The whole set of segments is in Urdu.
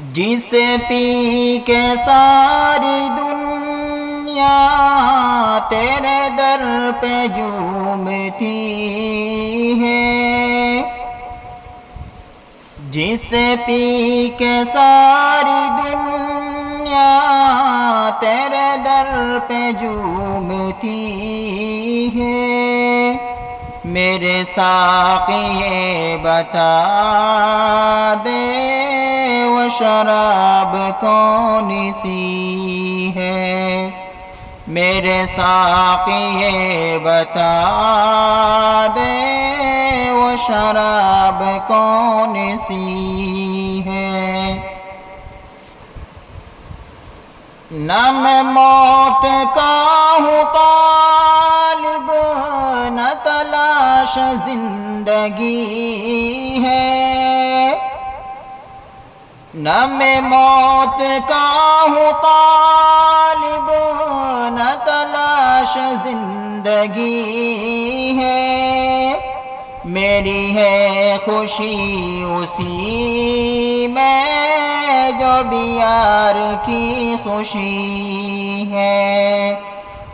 جسے پی کے ساری دنیا تیرے در پہ جھومتی ہے، جسے پی کے ساری دنیا تیرے در پہ جھومتی ہے، میرے ساقی یہ بتا دے وہ شراب کون سی ہے، میرے ساقی یہ بتا دے وہ شراب کون سی ہے۔ نہ میں موت کا ہوں طالب، نہ تلاش زندگی ہے، نہ میں موت کا ہوں طالب، نہ تلاش زندگی ہے، میری ہے خوشی اسی میں جو بھی یار کی خوشی ہے،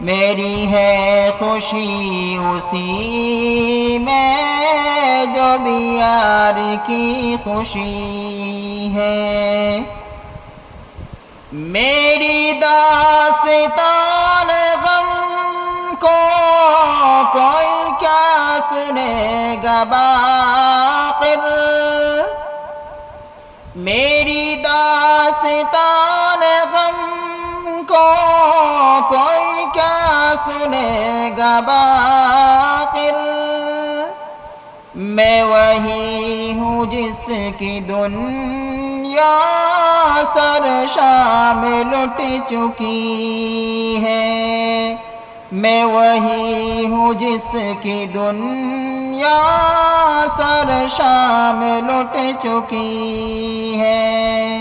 میری ہے خوشی اسی میں جو بھی یار کی خوشی ہے۔ میری داستان غم کو کوئی کیا سنے گا باقر، میری داستان غم کو کوئی کیا سنے گا باقر، میں وہی ہوں جس کی دنیا سر شام لٹ چکی ہے، میں وہی ہوں جس کی دنیا سر شام لٹ چکی ہے۔